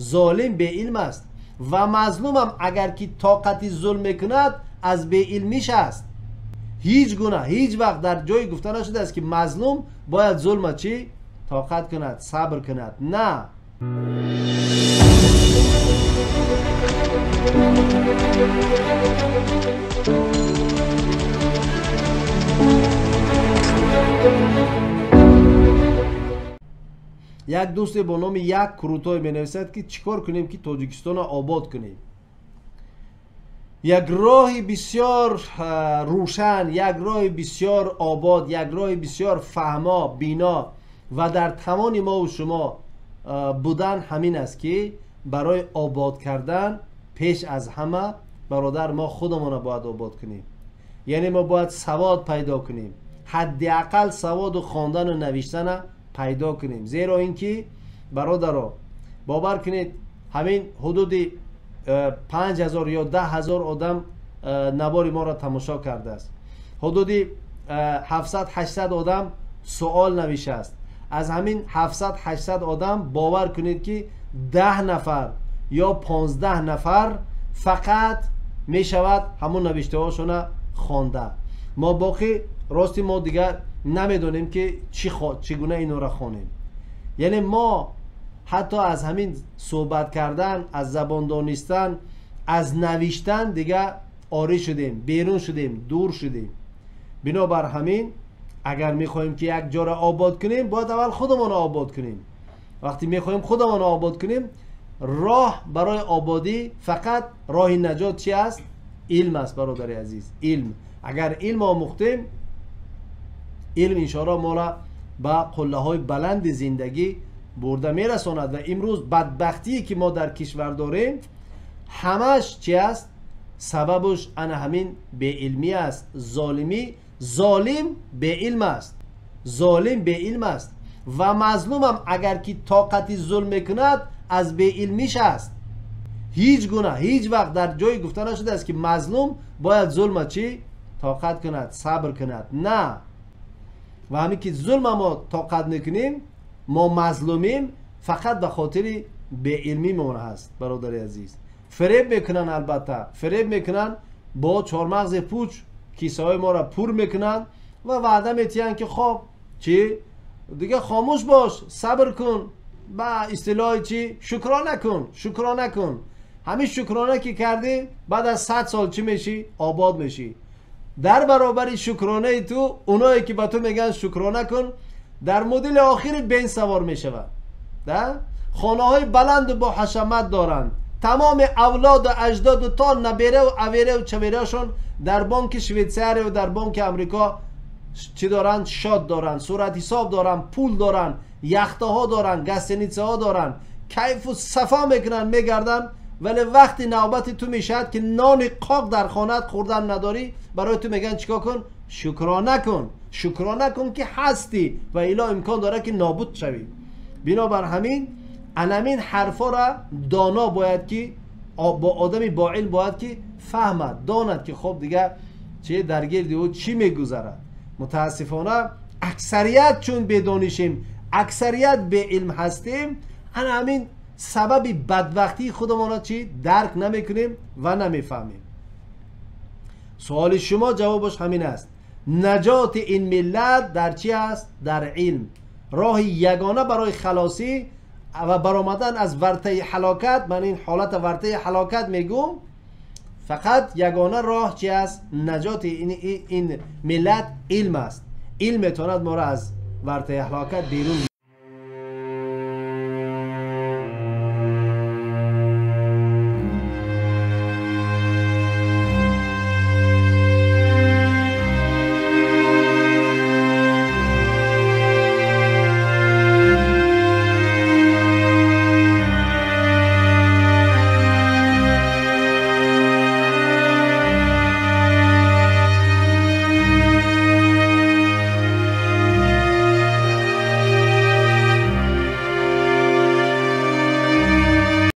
ظالم به علم است و مظلوم هم اگر که طاقت ظلم میکند از به علمیش است. هیچ گونه هیچ وقت در جای گفته نشده است که مظلوم باید ظلم چی طاقت کند، صبر کند. نه. یک دوست با نام یک کروتای می نویسد که چیکار کنیم که تاجیکستان را آباد کنیم. یک راه بسیار روشن، یک راه بسیار آباد، یک راه بسیار فهما، بینا و در توان ما و شما بودن همین است که برای آباد کردن پیش از همه برادر ما خودمون را باید آباد کنیم. یعنی ما باید سواد پیدا کنیم، حداقل سواد و خواندن و نوشتن پیدا کنیم. زیرا اینکه برادرها باور کنید همین حدود 5000 یا 10,000 آدم نوار ما را تماشا کرده است. حدود 700-800 آدم سوال نوشته است. از همین 700-800 آدم باور کنید که 10 نفر یا 15 نفر فقط می شود همون نوشته هاشون خوانده. ما باقی راستی ما دیگر نمیدونیم که چگونه اینو را خوانیم. یعنی ما حتی از همین صحبت کردن، از زبان دانستن، از نوشتن دیگه آری شدیم، بیرون شدیم، دور شدیم. بنابر همین اگر میخوایم که یک جا را آباد کنیم باید اول خودمون را آباد کنیم. وقتی میخوایم خودمون را آباد کنیم راه برای آبادی فقط راه نجات چی است؟ علم است برادر عزیز. علم. اگر علم آموختیم علم انشاءالله ما را به قله های بلند زندگی برده میرساند. و امروز بدبختی که ما در کشور داریم همش چی است؟ سببش انا همین به علمی است. ظالمی. ظالم به علم است. ظالم به علم است و مظلوم هم اگر که طاقت ظلم میکند از به علمیش است. هیچ گونه هیچ وقت در جای گفته نشده است که مظلوم باید ظلم چی طاقت کند، صبر کند. نه. و همین که ظلم ما طاقت نکنیم ما مظلومیم فقط به خاطر به علمی مون هست برادر عزیز. فریب میکنن، البته فریب میکنن، با چهارمغز پوچ کیسه های ما را پر میکنن و وعده میتین که خب چی دیگه خاموش باش، صبر کن، با اصطلاح چی شکرانه کن، شکرانه کن. همین شکرانه که کردی بعد از 100 سال چی میشی؟ آباد میشی. در برابر شکرانه تو اونایی که به تو میگن شکرانه کن در مدل آخر بین سوار میشود. خانه های بلند و با حشمت دارند. تمام اولاد و اجداد و تا نبیره و اویره و چویره شون در بانک شویتزاری و در بانک امریکا چی دارن؟ شاد دارن، صورت حساب دارن، پول دارن، یخته ها دارن، گستنیچه ها دارن، کیف و صفا میکنن میگردن. ولی وقتی نوبت تو میشد که نان قاق در خانت خوردن نداری برای تو میگن چیکار کن؟ شکرانه کن، شکرانه کن که هستی و الا امکان داره که نابود شوی. بنابر همین انمین حرفا را دانا باید که با آدمی با علم باید که فهمد، داند که خب دیگه چه در گرد او چی میگذرد. متاسفانه اکثریت چون بدانشیم، اکثریت به علم هستیم، همین سبب بدبختی خودمان را چی درک نمیکنیم و نمیفهمیم. سوال شما جوابش همین است. نجات این ملت در چی است؟ در علم. راه یگانه برای خلاصی و برآمدن از ورطه هلاکت، من این حالت ورطه هلاکت میگم، فقط یگانه راه چی است؟ نجات این ملت علم است. علم میتواند ما را از ورطه هلاکت بیرون